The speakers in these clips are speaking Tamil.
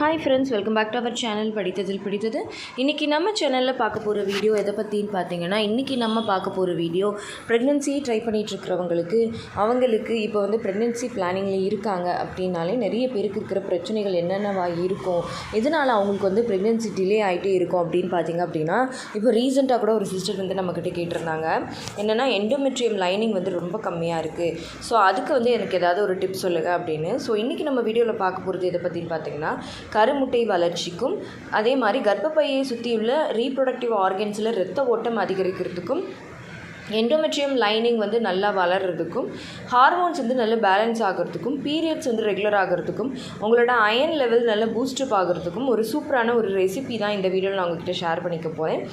Hi friends, welcome back to our channel படித்ததில் பிடித்தது. இன்றைக்கி நம்ம சேனலில் பார்க்க போகிற வீடியோ எதை பற்றின்னு பார்த்தீங்கன்னா, இன்றைக்கி நம்ம பார்க்க போகிற வீடியோ ப்ரெக்னென்சியை ட்ரை பண்ணிகிட்ருக்கிறவங்களுக்கு, அவங்களுக்கு இப்போ வந்து ப்ரெக்னென்சி பிளானிங்கில் இருக்காங்க அப்படின்னாலே நிறைய பேருக்கு இருக்கிற பிரச்சனைகள் என்னென்னவா இருக்கும், இதனால் அவங்களுக்கு வந்து ப்ரெக்னென்சி டிலே ஆகிட்டே இருக்கும் அப்படின்னு பார்த்திங்க அப்படின்னா, இப்போ ரீசெண்டாக கூட ஒரு சிஸ்டர் வந்து நம்மக்கிட்ட கேட்டிருந்தாங்க. என்னென்னா எண்டோமெட்ரியம் லைனிங் வந்து ரொம்ப கம்மியாக இருக்குது, ஸோ அதுக்கு வந்து எனக்கு ஏதாவது ஒரு டிப்ஸ் சொல்லுங்கள் அப்படின்னு. ஸோ இன்றைக்கி நம்ம வீடியோவில் பார்க்க போகிறது எதை பற்றின்னு பார்த்தீங்கன்னா, கருமுட்டை வளர்ச்சிக்கும் அதே மாதிரி கர்ப்பப்பையை சுற்றியுள்ள ரீப்ரொடக்டிவ் ஆர்கன்ஸில் இரத்த ஓட்டம் அதிகரிக்கிறதுக்கும் எண்டோமெட்ரியம் லைனிங் வந்து நல்லா வளர்கிறதுக்கும் ஹார்மோன்ஸ் வந்து நல்லா பேலன்ஸ் ஆகிறதுக்கும் பீரியட்ஸ் வந்து ரெகுலர் ஆகிறதுக்கும் உங்களோட அயன் லெவல் நல்லா பூஸ்டப் ஆகிறதுக்கும் ஒரு சூப்பரான ஒரு ரெசிபி தான் இந்த வீடியோவில் நான் உங்ககிட்ட ஷேர் பண்ணிக்க போகிறேன்.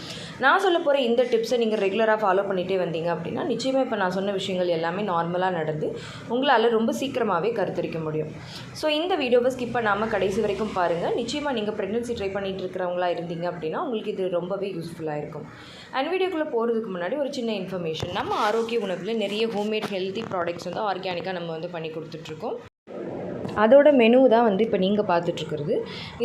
நான் சொல்ல போகிற இந்த டிப்ஸை நீங்கள் ரெகுலராக ஃபாலோ பண்ணிகிட்டே வந்தீங்க அப்படின்னா நிச்சயமாக இப்போ நான் சொன்ன விஷயங்கள் எல்லாமே நார்மலாக நடந்து உங்களால் ரொம்ப சீக்கிரமாகவே கருத்தரிக்க முடியும். ஸோ இந்த வீடியோவை ஸ்கிப் பண்ணாமல் கடைசி வரைக்கும் பாருங்கள். நிச்சயமாக நீங்கள் ப்ரெக்னென்சி ட்ரை பண்ணிகிட்டு இருக்கிறவங்களா இருந்தீங்க அப்படின்னா உங்களுக்கு இது ரொம்பவே யூஸ்ஃபுல்லாக இருக்கும். அண்ட் வீடியோக்குள்ளே போகிறதுக்கு முன்னாடி ஒரு சின்ன இன்ஃபர்மேஷன். நம்ம ஆரோக்கிய உணவில் நிறைய ஹோம்மேட் ஹெல்த்தி ப்ராடக்ட்ஸ் வந்து ஆர்கானிக்காக நம்ம வந்து பண்ணி கொடுத்துட்ருக்கோம். அதோட மெனு தான் வந்து இப்போ நீங்கள் பார்த்துட்ருக்கிறது.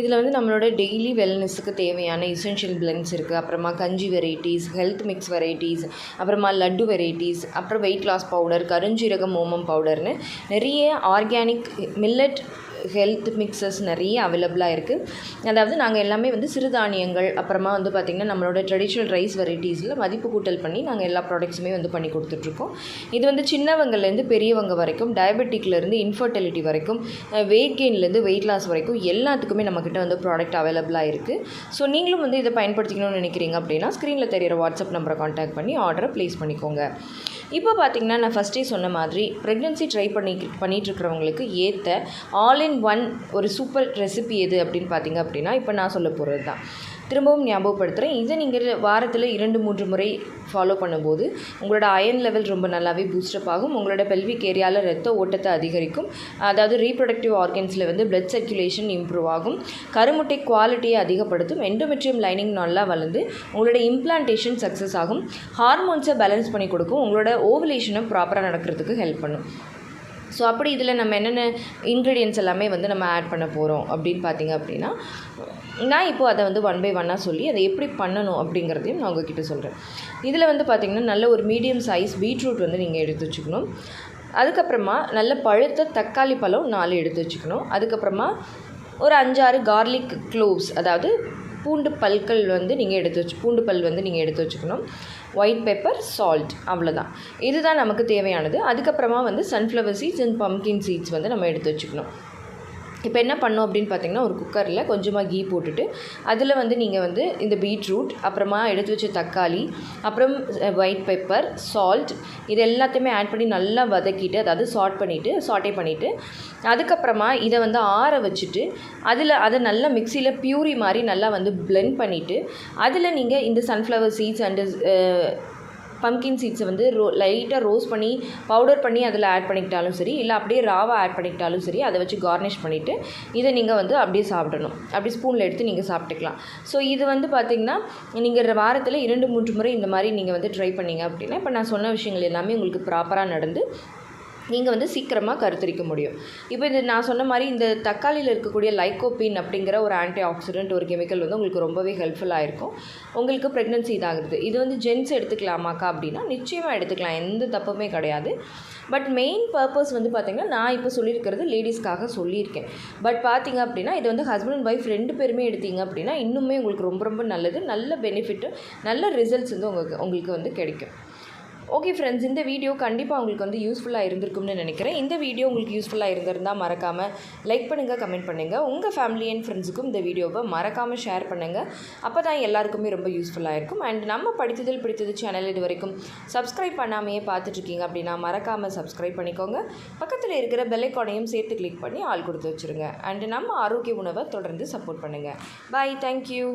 இதில் வந்து நம்மளோட டெய்லி வெல்னஸுக்கு தேவையான எசென்ஷியல் பிளெண்ட்ஸ் இருக்குது, அப்புறமா கஞ்சி வெரைட்டிஸ், ஹெல்த் மிக்ஸ் வெரைட்டிஸ், அப்புறமா லட்டு வெரைட்டிஸ், அப்புறம் வெயிட் லாஸ் பவுடர், கருஞ்சீரகம் ஓமம் பவுடர்னு நிறைய ஆர்கானிக் மில்லட் ஹெல்த் மிக்சஸ் நிறைய அவைலபிளாக இருக்குது. அதாவது நாங்கள் எல்லாமே வந்து சிறுதானியங்கள், அப்புறமா வந்து பார்த்திங்கன்னா நம்மளோட ட்ரெடிஷ்னல் ரைஸ் வெரைட்டிஸில் மதிப்பு கூட்டல் பண்ணி நாங்கள் எல்லா ப்ராடக்ட்ஸுமே வந்து பண்ணி கொடுத்துட்ருக்கோம். இது வந்து சின்னவங்கலேருந்து பெரியவங்க வரைக்கும், டயபெட்டிக்லேருந்து இன்ஃபர்டிலிட்டி வரைக்கும், வெயிட் கெயின்லேருந்து வெயிட் லாஸ் வரைக்கும் எல்லாத்துக்குமே நம்மக்கிட்ட வந்து ப்ராடக்ட் அவைலபிளாக இருக்குது. ஸோ நீங்களும் வந்து இதை பயன்படுத்திக்கணும்னு நினைக்கிறீங்க அப்படின்னா ஸ்க்ரீனில் தெரியிற வாட்ஸ்அப் நம்பரை கான்டாக்ட் பண்ணி ஆர்டரை ப்ளேஸ் பண்ணிக்கோங்க. இப்போ பார்த்திங்கன்னா நான் ஃபஸ்ட்டே சொன்ன மாதிரி ப்ரெக்னென்சி ட்ரை பண்ணிகிட்ருக்கிறவங்களுக்கு ஏற்ற ஆல் இன் ஒன் ஒரு சூப்பர் ரெசிபி எது அப்படின்னு பார்த்திங்க அப்படின்னா இப்போ நான் சொல்ல போகிறது தான். திரும்பவும் ஞாபகப்படுத்துகிறேன். இதை நீங்கள் வாரத்தில் 2-3 முறை ஃபாலோ பண்ணும்போது உங்களோட அயன் லெவல் ரொம்ப நல்லாவே பூஸ்டப் ஆகும். உங்களோட பெல்விக் ஏரியாவில் ரத்த ஓட்டத்தை அதிகரிக்கும். அதாவது ரீப்ரொடக்டிவ் ஆர்கன்ஸில் வந்து பிளட் சர்க்குலேஷன் இம்ப்ரூவ் ஆகும். கருமுட்டை குவாலிட்டியை அதிகப்படுத்தும். எண்டோமெட்ரியம் லைனிங் நல்லா வளர்ந்து உங்களோட இம்ப்ளான்டேஷன் சக்ஸஸ் ஆகும். ஹார்மோன்ஸை பேலன்ஸ் பண்ணி கொடுக்கும். உங்களோட ஓவலேஷனை ப்ராப்பராக நடக்கிறதுக்கு ஹெல்ப் பண்ணும். ஸோ அப்படி இதில் நம்ம என்னென்ன இன்க்ரீடியன்ட்ஸ் எல்லாமே வந்து நம்ம ஆட் பண்ண போகிறோம் அப்படின்னு பார்த்திங்க அப்படின்னா, நான் இப்போது அதை வந்து 1 by 1 சொல்லி அதை எப்படி பண்ணணும் அப்படிங்கிறதையும் நான் உங்ககிட்ட சொல்கிறேன். இதில் வந்து பார்த்திங்கன்னா நல்ல ஒரு மீடியம் சைஸ் பீட்ரூட் வந்து நீங்கள் எடுத்து வச்சுக்கணும். அதுக்கப்புறமா நல்ல பழுத்த தக்காளி பழம் 4 எடுத்து வச்சுக்கணும். அதுக்கப்புறமா ஒரு 5-6 கார்லிக் க்ளோவ்ஸ், அதாவது பூண்டு பல்கள் வந்து நீங்கள் பூண்டு பல் வந்து நீங்கள் எடுத்து வச்சுக்கணும். ஒயிட் பெப்பர், சால்ட், அவ்வளோதான். இதுதான் நமக்கு தேவையானது. அதுக்கப்புறமா வந்து sunflower seeds and pumpkin seeds வந்து நம்ம எடுத்து வச்சுக்கணும். இப்போ என்ன பண்ணோம் அப்படின்னு பார்த்திங்கன்னா, ஒரு குக்கரில் கொஞ்சமாக கீ போட்டுட்டு அதில் வந்து நீங்கள் வந்து இந்த பீட்ரூட், அப்புறமா எடுத்து வச்ச தக்காளி, அப்புறம் ஒயிட் பெப்பர், சால்ட், இது எல்லாத்தையுமே ஆட் பண்ணி நல்லா வதக்கிட்டு, அதாவது சாட்டே பண்ணிவிட்டு அதுக்கப்புறமா இதை வந்து ஆற வச்சுட்டு அதை நல்லா மிக்சியில் பியூரி மாதிரி நல்லா வந்து பிளெண்ட் பண்ணிவிட்டு அதில் நீங்கள் இந்த சன்ஃப்ளவர் சீட்ஸ் அண்டு பம்கின் சீட்ஸை வந்து லைட்டாக ரோஸ்ட் பண்ணி பவுடர் பண்ணி அதில் ஆட் பண்ணிக்கிட்டாலும் சரி, இல்லை அப்படியே ராவாக ஆட் பண்ணிக்கிட்டாலும் சரி, அதை வச்சு கார்னிஷ் பண்ணிவிட்டு இதை நீங்கள் வந்து அப்படியே சாப்பிடணும். அப்படி ஸ்பூனில் எடுத்து நீங்கள் சாப்பிட்டுக்கலாம். ஸோ இது வந்து பார்த்திங்கன்னா நீங்கள் வாரத்தில் 2-3 முறை இந்த மாதிரி நீங்கள் வந்து ட்ரை பண்ணிங்க அப்படின்னா இப்போ நான் சொன்ன விஷயங்கள் எல்லாமே உங்களுக்கு ப்ராப்பராக நடந்து நீங்கள் வந்து சீக்கிரமாக கருத்தரிக்க முடியும். இப்போ இது நான் சொன்ன மாதிரி இந்த தக்காளியில் இருக்கக்கூடிய லைக்கோபின் அப்படிங்கிற ஒரு ஆன்டி ஆக்சிடென்ட் ஒரு கெமிக்கல் வந்து உங்களுக்கு ரொம்பவே ஹெல்ப்ஃபுல்லாக இருக்கும். உங்களுக்கு ப்ரெக்னென்சி இதாகிறது. இது வந்து ஜென்ஸ் எடுத்துக்கலாமாக்கா அப்படின்னா நிச்சயமாக எடுத்துக்கலாம், எந்த தப்புமே கிடையாது. பட் மெயின் பர்பஸ் வந்து பார்த்திங்கன்னா நான் இப்போ சொல்லியிருக்கிறது லேடிஸ்க்காக சொல்லியிருக்கேன். பட் பார்த்திங்க அப்படின்னா இது வந்து ஹஸ்பண்ட் அண்ட் ஒய்ஃப் 2 பேருமே எடுத்தீங்க அப்படின்னா இன்னுமே உங்களுக்கு ரொம்ப ரொம்ப நல்லது, நல்ல பெனிஃபிட்டு, நல்ல ரிசல்ட்ஸ் வந்து உங்களுக்கு வந்து கிடைக்கும். ஓகே ஃப்ரெண்ட்ஸ், இந்த வீடியோ கண்டிப்பாக உங்களுக்கு வந்து யூஸ்ஃபுல்லாக இருந்திருக்கும்னு நினைக்கிறேன். இந்த வீடியோ உங்களுக்கு யூஸ்ஃபுல்லாக இருந்திருந்தால் மறக்காமல் லைக் பண்ணுங்கள், கமெண்ட் பண்ணுங்கள். உங்கள் ஃபேமிலி அண்ட் ஃப்ரெண்ட்ஸுக்கும் இந்த வீடியோவை மறக்காமல் ஷேர் பண்ணுங்கள். அப்போ தான் எல்லாருக்குமே ரொம்ப யூஸ்ஃபுல்லாக இருக்கும். அண்ட் நம்ம படித்ததில் பிடித்தது சேனல் இது வரைக்கும் சப்ஸ்கிரைப் பண்ணாமையே பார்த்துட்ருக்கீங்க அப்படின்னா மறக்காமல் சப்ஸ்கிரைப் பண்ணிக்கோங்க. பக்கத்தில் இருக்கிற பெல் ஐகானையும் சேர்த்து கிளிக் பண்ணி ஆள் கொடுத்து வச்சுருங்க. அண்ட் நம்ம ஆரோக்கிய உணவை தொடர்ந்து சப்போர்ட் பண்ணுங்கள். பாய், தேங்க்யூ.